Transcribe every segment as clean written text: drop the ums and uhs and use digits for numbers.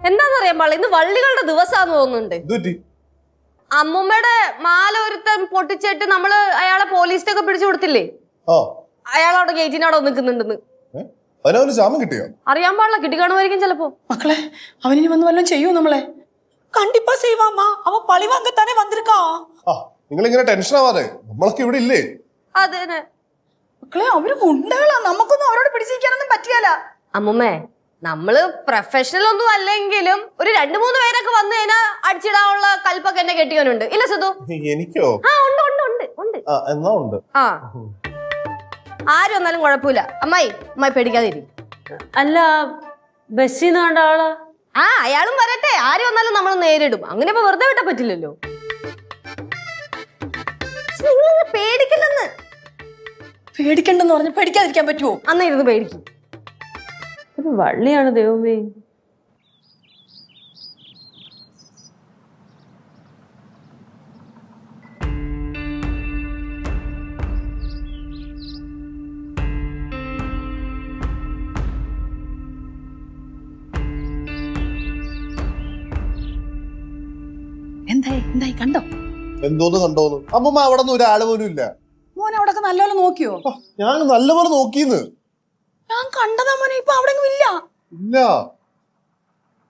എന്താന്നറിയാൻ പാടില്ല, ഇന്ന് വള്ളികളുടെ ദിവസാന്ന് തോന്നുന്നുണ്ട്. അമ്മൂമ്മയുടെ മാല ഒരുത്തൻ പൊട്ടിച്ചിട്ട് നമ്മള് അയാളെ പോലീസിനൊക്കെ പിടിച്ചു കൊടുത്തില്ലേ, അയാളവിടെ ഗേറ്റിനവിടെ നിൽക്കുന്നുണ്ടെന്ന്. അറിയാൻ പാടില്ല, കിട്ടിക്കാണുമായിരിക്കും ചിലപ്പോ. മക്കളെ അവനിനി വന്ന് വല്ലതും ചെയ്യൂ നമ്മളെ? കണ്ടിപ്പാ ചെയ്വാമാ, അവൻ പളി വാങ്ങത്താനേ വന്നിരിക്കാ. നിങ്ങൾ ഇങ്ങനെ ടെൻഷൻ ആവാതെ, നമ്മളൊക്കെ ഇവിടെ ഇല്ലേ? അതെ മക്കളെ അവര് ഗുണ്ടകളാ, നമുക്കൊന്നും അവരോട് പിടിച്ചിരിക്കാനൊന്നും പറ്റിയല്ല. അമ്മൂമ്മേ, നമ്മള് പ്രൊഫഷണൽ ഒന്നും അല്ലെങ്കിലും ഒരു 2-3 പേരൊക്കെ വന്നു കഴിഞ്ഞാൽ അടിച്ചിടാനുള്ള കൽപ്പൊക്കെ എന്നെ കെട്ടിയവനുണ്ട്. ഇല്ല സുധു? എനിക്കോ? ഉണ്ട്. ആ ആരും വന്നാലും കുഴപ്പമില്ല. അമ്മായി പേടിക്കാതിരി. അല്ല, ബസ്സിൽ നിന്ന് കണ്ട ആളാ? അയാളും വരട്ടെ, ആരും വന്നാലും നമ്മൾ നേരിടും. അങ്ങനെ ഇപ്പൊ വെറുതെ വിട്ടാ പറ്റില്ലല്ലോ. പേടിക്കില്ലെന്ന്. പേടിക്കണ്ടെന്ന് പറഞ്ഞ് പേടിക്കാതിരിക്കാൻ പറ്റുമോ? അന്ന് ഇരുന്ന് പേടിക്കും. വള്ളിയാണ് ദൈവമേ. എന്തായി കണ്ടോ? എന്തോന്ന് കണ്ടോന്ന്? അമ്മമ്മ അവിടെ നിന്ന് ഒരാള് പോലും ഇല്ല. മോനെ അവിടെ നല്ലപോലെ നോക്കിയോ? ഞാൻ നല്ലപോലെ നോക്കിന്ന്. ഞാൻ കണ്ടതാ മോനെ, ഇപ്പൊ അവിടെ ഇല്ല.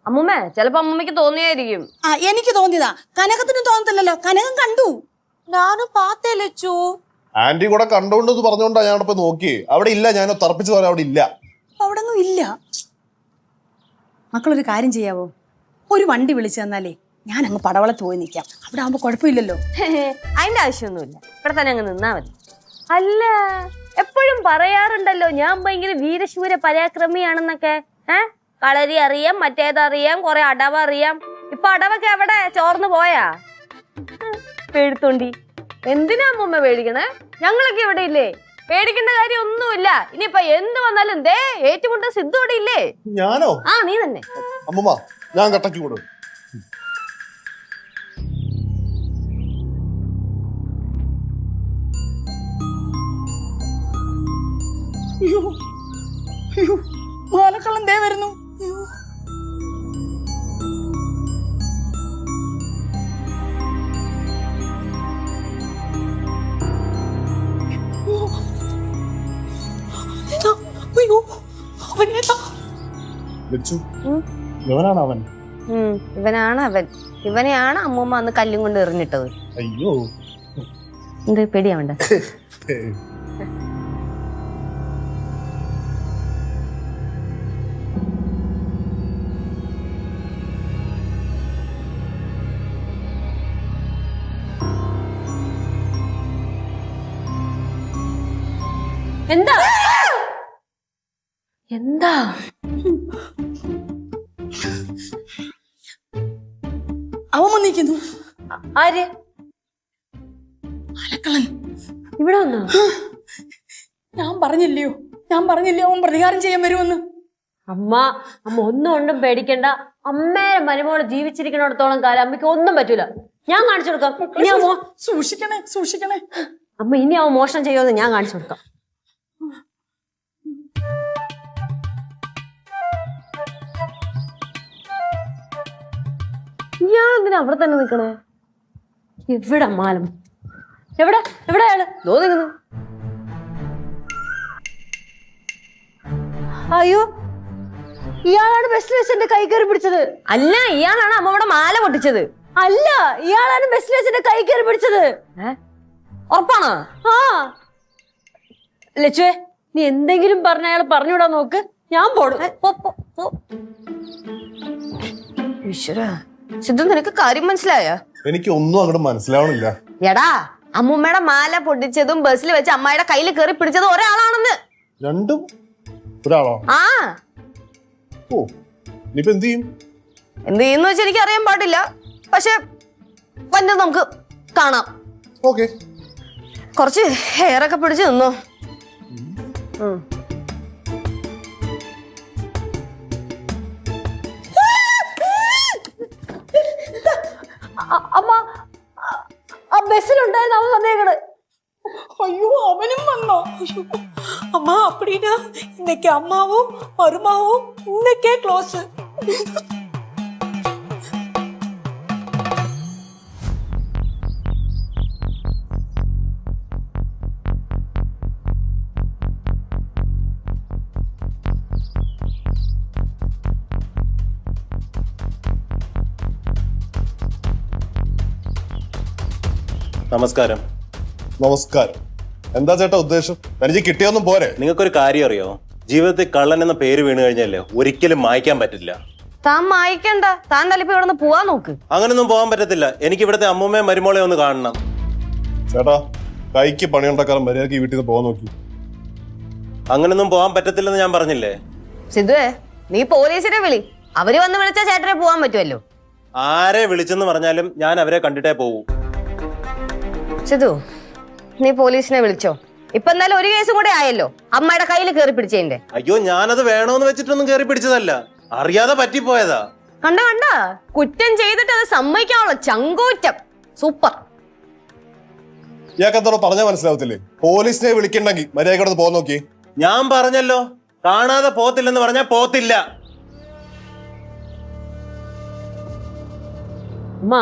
അമ്മൂമ്മ ചിലപ്പോ അമ്മൂമ്മക്ക് തോന്നിയായിരിക്കും. എനിക്ക് തോന്നിയതാ, കനകത്തിനും തോന്നത്തില്ലല്ലോ. കനകം കണ്ടു, ഞാനും പാത്തേ ലച്ചു. ആന്റി കൂടെ കണ്ടോണ്ടെന്ന് പറഞ്ഞോണ്ടാ ഞാൻ അവിടെ നോക്കി. അവിടെ ഇല്ല, ഞാൻ തറപ്പിച്ചു പറയാം, അവിടെ ഇല്ല. അവിടെ ഇല്ല. മക്കളൊരു കാര്യം ചെയ്യാവോ? ഒരു വണ്ടി വിളിച്ചു തന്നാലേ ഞാൻ അങ്ങ് പടവളത്ത് പോയി നിൽക്കാം. അവിടെ ആവുമ്പോ കുഴപ്പമില്ലല്ലോ. അതിന്റെ ആവശ്യമൊന്നുമില്ല, ഇവിടെ തന്നെ അങ്ങ് നിന്നാ മതി. അല്ല, എപ്പോഴും പറയാറുണ്ടല്ലോ ഞാൻ ഭയങ്കര വീരശൂര പരാക്രമിയാണെന്നൊക്കെ. കളരി അറിയാം, മറ്റേതറിയാം, കൊറേ അടവറിയാം. ഇപ്പൊ അടവൊക്കെ എവിടെ ചോർന്നു പോയാ? പേടിത്തോണ്ടി. എന്തിനാ അമ്മൂമ്മ പേടിക്കണേ? ഞങ്ങളൊക്കെ ഇവിടെ ഇല്ലേ, പേടിക്കേണ്ട കാര്യം ഒന്നുമില്ല. ഇനിയിപ്പൊ എന്ത് വന്നാലും ദേ ഏറ്റുമുട്ട സിദ്ധു ഇവിടെ ഇല്ലേ? ഞാനോ? നീ തന്നെ. അമ്മമ്മ ഞാൻ കട്ടക്ക് കൊടു. മാലക്കള്ളം ദേ വരുന്നു. ഇവനാണ് അവൻ. ഇവനെയാണ് അമ്മൂമ്മ അന്ന് കല്ലും കൊണ്ട് എറിഞ്ഞിട്ടത്. അയ്യോ, എന്ത് പേടിയാവണ്ട. എന്താ എന്താ അവൻ വന്നിരിക്കുന്നു. ആര്? മാലക്കള്ളൻ ഇവിടെ വന്നോ? ഞാൻ പറഞ്ഞില്ലയോ അവൻ പ്രതികാരം ചെയ്യാൻ വരുമെന്ന്. അമ്മ ഒന്നും കൊണ്ടും പേടിക്കണ്ട. അമ്മേരെ മരുമോള് ജീവിച്ചിരിക്കണോടത്തോളം കാലം അമ്മയ്ക്ക് ഒന്നും പറ്റൂല. ഞാൻ കാണിച്ചു കൊടുക്കാം. സൂക്ഷിക്കണേ. അമ്മ ഇനി അവൻ മോഷണം ചെയ്യുമെന്ന് ഞാൻ കാണിച്ചു കൊടുക്കാം. ഞാൻ എന്തിനാ അവിടെ തന്നെ നിക്കണേ? എവിടെ മാലം? എവിടെ അയാള്? നിൽക്കുന്നു. അയ്യോ, ഇയാളാണ് ബസ്സിൽ വെച്ച് എന്റെ കൈ കയറി പിടിച്ചത്. അല്ല, ഇയാളാണ് അമ്മയുടെ മാല പൊട്ടിച്ചത്. അല്ല, ഇയാളാണ് ബസ്സിൽ വെച്ച് എന്റെ കൈ കയറി പിടിച്ചത്. ഉറപ്പാണോ? ലച്ചുവേ, നീ എന്തെങ്കിലും പറഞ്ഞ അയാൾ പറഞ്ഞുവിടാൻ നോക്ക്. ഞാൻ പോടും. ഈശ്വരാ, സിദ്ധു നിനക്ക് കാര്യം മനസ്സിലായ? എനിക്ക് ഒന്നും അങ്ങോട്ട് മനസ്സിലാവണില്ല. എടാ, അമ്മൂമ്മയുടെ മാല പൊട്ടിച്ചതും ബസ്സിൽ വെച്ച് അമ്മായിയുടെ കയ്യിൽ കയറി പിടിച്ചതും ഒരാളാണെന്ന്. രണ്ടും ഒരാളോ? ഓ, ഇനിയിപ്പോ എന്ത് ചെയ്യും? എന്ത് ചെയ്യുന്ന വെച്ചാൽ എനിക്ക് അറിയാൻ പാടില്ല. പക്ഷെ വന്നത് നമുക്ക് കാണാം. ഓക്കെ, കുറച്ച് ഹെയർ ഒക്കെ പിടിച്ച് നിന്നോ. അമ്മ, ആ ബസ്സിലുണ്ടായിരുന്നു അവൻ വന്നേക്കണ്. ஐயோ அவனும் வந்தான். அம்மா அப்படின்னா இன்னைக்கு அம்மாவும் மருமாவும் ഇന്നൊക്കെ ക്ലോസ്. നമസ്കാരം. നമസ്കാരം. എന്താ ചേട്ടാ ഉദ്ദേശം? എനിക്ക് കിട്ടിയൊന്നും പോരെ? നിങ്ങൾക്കൊരു കാര്യം അറിയോ? ജീവിതത്തിൽ കള്ളൻ എന്ന പേര് വീണ് കഴിഞ്ഞല്ലേ ഒരിക്കലും മായ്ക്കാൻ പറ്റില്ല. താൻ മായിക്കണ്ട, താൻ തലപ്പോ ഇവിടെ നിന്ന് പോവാൻ നോക്ക്. അങ്ങനൊന്നും പോകാൻ പറ്റത്തില്ല. എനിക്ക് ഇവിടുത്തെ അമ്മൂമ്മയും മരുമോളെ ഒന്ന് കാണണം. ചേട്ടാ കൈക്ക് പണിയുണ്ടാക്കാരൻ മര്യാദക്ക് ഈ വീട്ടിൽ നിന്ന് പോകാൻ നോക്കി. അങ്ങനൊന്നും പോകാൻ പറ്റത്തില്ലെന്ന് ഞാൻ പറഞ്ഞില്ലേ? സിദ്ധുവേ, നീ പോലീസിനെ വിളി. അവര് വന്ന് വിളിച്ചാൽ ചേട്ടനെ പോവാൻ പറ്റുമല്ലോ. ആരെ വിളിച്ചെന്ന് പറഞ്ഞാലും ഞാൻ അവരെ കണ്ടിട്ടേ പോകൂ. സിദ്ധു, നീ പോലീസിനെ വിളിച്ചോ. ഇപ്പൊ എന്തായാലും ഒരു കേസും കൂടെ ആയല്ലോ, അമ്മയുടെ കയ്യിൽ കയറി പിടിച്ചതിന്റെ. അയ്യോ, ഞാനത് വേണോന്ന് വെച്ചിട്ടൊന്നും കയറി പിടിച്ചതല്ല, അറിയാതെ പറ്റിപ്പോയതാ. കണ്ട കുറ്റം ചെയ്തിട്ട് അത് സമ്മതിക്കാനുള്ള ചങ്കൂറ്റം. സൂപ്പർ. ഇയാൾക്ക് എന്തോ പറഞ്ഞാൽ മനസ്സിലാവത്തില്ലേ? പോലീസിനെ വിളിക്കണ്ടെങ്കിൽ മര്യാദയോട് പോകാൻ നോക്കി. ഞാൻ പറഞ്ഞല്ലോ, കാണാതെ പോത്തില്ലെന്ന് പറഞ്ഞാ പോത്തില്ല. അമ്മ,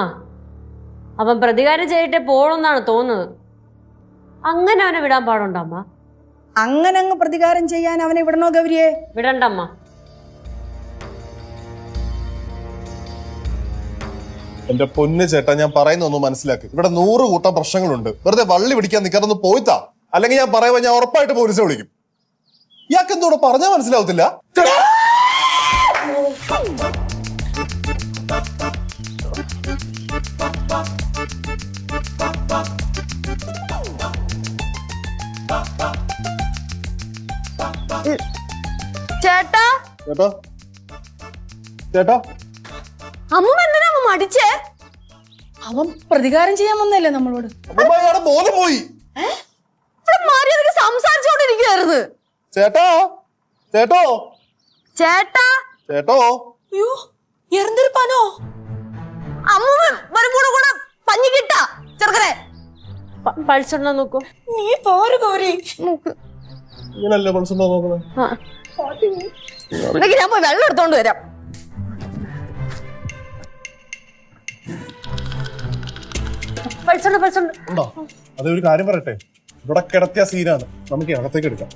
അവൻ പ്രതികാരം ചെയ്തിട്ടേ പോണെന്നാണ് തോന്നുന്നത്. അങ്ങനെ അവനെ വിടാൻ പാടുണ്ടോ അമ്മ? അങ്ങനെ അങ്ങ് പ്രതികാരം ചെയ്യാൻ അവനെ വിടണോ ഗൗരിയെ? വിടണ്ടമ്മ. എന്റെ പൊന്ന് ചേട്ടാ, ഞാൻ പറയുന്നൊന്നും മനസ്സിലാക്കി. ഇവിടെ 100 കൂട്ടം പ്രശ്നങ്ങളുണ്ട്. വെറുതെ വള്ളി പിടിക്കാൻ നിൽക്കാതൊന്ന് പോയിത്താ. അല്ലെങ്കിൽ ഞാൻ പറയുമ്പോ ഞാൻ ഉറപ്പായിട്ട് പോലീസിനെ വിളിക്കും. ഇയാൾക്ക് എന്തോടെ പറഞ്ഞാൽ മനസ്സിലാവത്തില്ല. ചേട്ടാ ചേട്ടാ ചേട്ടാ അമ്മ എന്തിനാ അമ്മ മടിച്ചേ? അവൻ പ്രതികാരം ചെയ്യാൻ വന്നല്ലേ നമ്മളോട്. അമ്മ അയാളുടെ ബോധം പോയി. ഇവിടെ മര്യാദയ്ക്ക് സംസാരിച്ചോണ്ടിരിക്കുവായിരുന്നു. ചേട്ടാ ചേട്ടോ ചേട്ടാ ചേട്ടോ അയ്യോ, ഇറന്നിരുപ്പാനോ? അമ്മൂമ്മ കൂടെ പഞ്ഞി കിട്ടാ ചെറുക്കനെ. പഴിച്ചുണ്ടോ നോക്കൂ. നീ പോരു ഗൗരി. ഇങ്ങനല്ലേ മനസ്സിലാ നോക്കുന്നത്? ഞാൻ പോയി വെള്ളം എടുത്തോണ്ട് വരാം. പഴിച്ചുണ്ട്. ഉണ്ടോ? അതൊരു കാര്യം പറയട്ടെ, ഇവിടെ കിടത്തിയ സീനാണ്, നമുക്ക് അകത്തേക്ക് എടുക്കാം.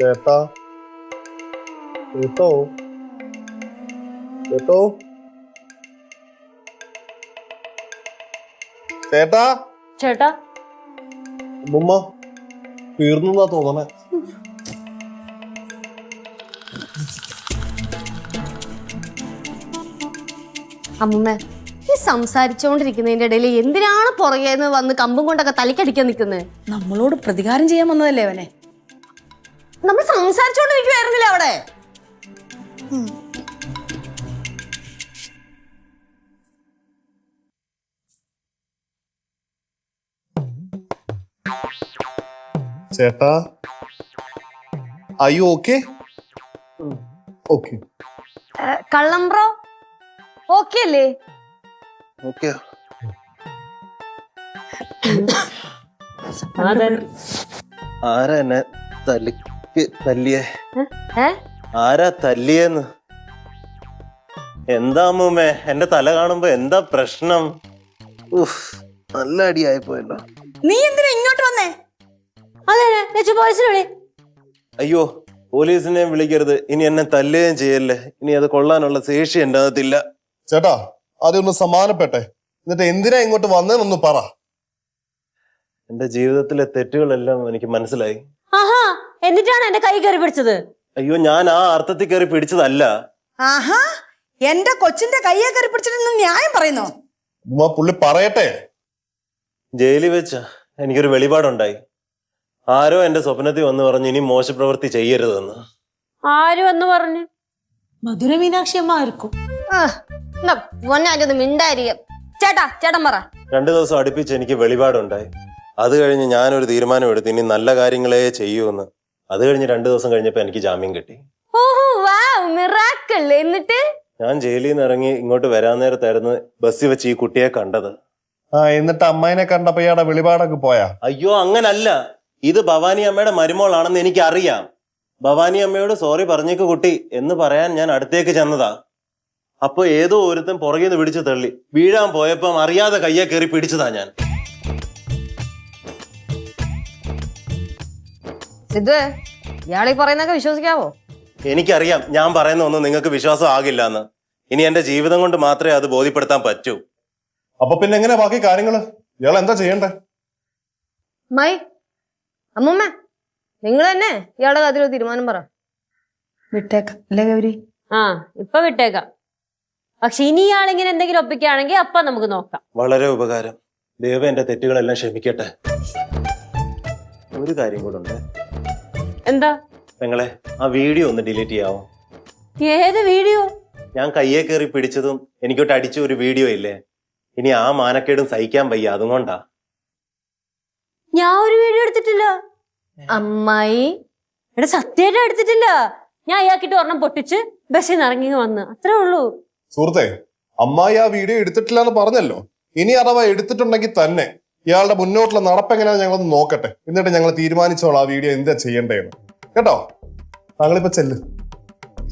ചേട്ടാ കേട്ടോ കേട്ടോ ചേട്ടാ ചേട്ടാ, ഉമ്മ തീർന്നാ തോന്നണേ. അമ്മൂമ്മ, ഈ സംസാരിച്ചോണ്ടിരിക്കുന്നതിന്റെ ഇടയിൽ എന്തിനാണ് പുറകേന്ന് വന്ന് കമ്പും കൊണ്ടൊക്കെ തലക്കടിക്കാൻ നിൽക്കുന്നത്? നമ്മളോട് പ്രതികാരം ചെയ്യാൻ വന്നതല്ലേ അവനെ? നമ്മൾ സംസാരിച്ചോണ്ടിരിക്കുവായിരുന്നില്ല അവിടെ. ചേട്ടാ അയ്യോ ഓക്കെ ഓക്കെ കള്ളം ബ്രോ ഓക്കെ അല്ലേ? ഓക്കെ. ആരാ എന്നെ തല്ലിയേ? ആരാ തല്ലിയെന്ന്? എന്താ അമ്മൂമ്മേ, എന്റെ തല കാണുമ്പോ എന്താ പ്രശ്നം? നല്ല അടിയായി പോയല്ലോ. നീ എന്തിനാ ഇങ്ങോട്ട് വന്നേ? അതെ, പോലീസിനെ വിളി. അയ്യോ, പോലീസിനെ വിളിക്കരുത്. ഇനി എന്നെ തല്ലുകയും ചെയ്യല്ലേ. ഇനി അത് കൊള്ളാനുള്ള ശേഷി എന്റെ അകത്തില്ല. ചേട്ടാ ആദ്യം ഒന്ന് സമാധാനപ്പെട്ടെ, എന്നിട്ട് എന്തിനാ ഇങ്ങോട്ട് വന്നതെന്നൊന്ന് പറ. എന്റെ ജീവിതത്തിലെ തെറ്റുകളെല്ലാം എനിക്ക് മനസ്സിലായി. ആഹാ, എന്നിട്ടാണ് എന്റെ കൈ കയറി പിടിച്ചത്? അയ്യോ, ഞാൻ ആ അർത്ഥത്തിൽ കയറി പിടിച്ചതല്ല. ആഹാ, എന്റെ കൊച്ചിന്റെ കയ്യെ കയറി പിടിച്ചിട്ട് ന്യായം പറയുന്നോ? ഉമ്മ പുള്ളി പറയട്ടെ. ജയിലിൽ വെച്ച എനിക്കൊരു വെളിപാടുണ്ടായി. ആരോ എന്റെ സ്വപ്നത്തിൽ വന്ന് പറഞ്ഞു ഇനി മോശപ്രവൃത്തി ചെയ്യരുതെന്ന്. ആര് വന്ന് പറഞ്ഞു? മധുര മീനാക്ഷി അമ്മ ആയിരിക്കും. മിണ്ടായിരിക്കും. ചേട്ടൻ പറ. 2 ദിവസം അടുപ്പിച്ച് എനിക്ക് വെളിപാടുണ്ടായി. അത് കഴിഞ്ഞ് ഞാനൊരു തീരുമാനം എടുത്ത് ഇനി നല്ല കാര്യങ്ങളെ ചെയ്യൂന്ന്. അത് കഴിഞ്ഞ് 2 ദിവസം കഴിഞ്ഞപ്പോ എനിക്ക് ജാമ്യം കിട്ടി. ഓഹോ വാവ്, മിറാക്കിൾ. എന്നിട്ട് ഞാൻ ജയിലിൽ നിന്ന് ഇറങ്ങി ഇങ്ങോട്ട് വരാൻ നേരത്തായിരുന്നു ബസ്സിൽ വെച്ച് ഈ കുട്ടിയെ കണ്ടത്. ആ എന്നിട്ട് അമ്മായിനെ കണ്ടപ്പോ ഇയാടെ വെളിപാടൊക്കെ പോയാ? അയ്യോ അങ്ങനല്ല, ഇത് ഭവാനി അമ്മയുടെ മരുമോളാണെന്ന് എനിക്ക് അറിയാം. ഭവാനി അമ്മയോട് സോറി പറഞ്ഞേക്ക് കുട്ടി എന്ന് പറയാൻ ഞാൻ അടുത്തേക്ക് ചെന്നതാ. അപ്പൊ ഏതോ ഒരുത്തൻ പുറകെ നിന്ന് പിടിച്ചു തള്ളി. വീഴാൻ പോയപ്പം അറിയാതെ കയ്യെ കയറി പിടിച്ചതാ ഞാൻ. സിദ്ധു, ഇയാളീ പറയുന്നൊക്കെ വിശ്വസിക്കാവോ? എനിക്കറിയാം ഞാൻ പറയുന്ന ഒന്നും നിങ്ങൾക്ക് വിശ്വാസം ആകില്ല എന്ന്. ഇനി എന്റെ ജീവിതം കൊണ്ട് മാത്രമേ അത് ബോധ്യപ്പെടുത്താൻ പറ്റൂ. അപ്പൊ പിന്നെ എങ്ങനെയാ ബാക്കി കാര്യങ്ങള്? ഇയാൾ എന്താ ചെയ്യണ്ടേ? മൈ അമ്മൂമ്മ, നിങ്ങൾ തന്നെ ഇയാളുടെ കാര്യത്തിൽ തീരുമാനം പറ. വിട്ടേക്ക അല്ലേ ഗൗരി? ആ ഇപ്പൊ വിട്ടേക്കാം. പക്ഷെ ഇനി ഇയാളിങ്ങനെ എന്തെങ്കിലും ഒപ്പിക്കുകയാണെങ്കിൽ അപ്പൊ നമുക്ക് നോക്കാം. വളരെ ഉപകാരം. ദൈവം എന്റെ തെറ്റുകളെല്ലാം ക്ഷമിക്കട്ടെ. ഒരു കാര്യം കൂടെ ഉണ്ട്. എന്താ? നിങ്ങളെ ആ വീഡിയോ ഒന്ന് ഡിലീറ്റ് ചെയ്യാവോ? ഏത് വീഡിയോ? ഞാൻ കയ്യെ കയറി പിടിച്ചതും എനിക്കൊട്ട് അടിച്ച ഒരു വീഡിയോ ഇല്ലേ? ഇനി ആ മാനക്കേടും സഹിക്കാൻ വയ്യ, അതുകൊണ്ടാ. ഞാൻ ഒരു വീഡിയോ എടുത്തിട്ടില്ല. അമ്മായി, എടാ സത്യമായിട്ട് എടുത്തിട്ടില്ല. ഞാൻ അയാൾക്കിട്ട് ഒരെണ്ണം പൊട്ടിച്ച് ബസ്സിൽ നിന്ന് ഇറങ്ങി വന്ന്, അത്രേ ഉള്ളൂ. സുഹൃത്തെ, അമ്മായി ആ വീഡിയോ എടുത്തിട്ടില്ല എന്ന് പറഞ്ഞല്ലോ. ഇനി അഥവാ എടുത്തിട്ടുണ്ടെങ്കിൽ തന്നെ ഇയാളുടെ മുന്നോട്ടുള്ള നടപ്പെങ്ങനെയാണെന്ന് ഞങ്ങളൊന്ന് നോക്കട്ടെ. എന്നിട്ട് ഞങ്ങൾ തീരുമാനിച്ചോളാം ആ വീഡിയോ എന്താ ചെയ്യണ്ടേന്ന്. കേട്ടോ? താങ്കളിപ്പോ ചെല്ല്.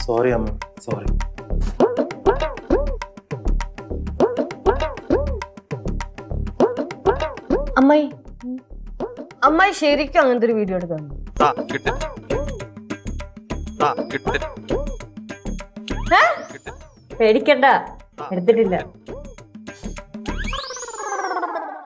സോറി അമ്മ, സോറി. അമ്മായി, അമ്മായി ശരിക്കും അങ്ങനത്തെ ഒരു വീഡിയോ എടുത്തു? പേടിക്കണ്ട, എടുത്തിട്ടില്ല.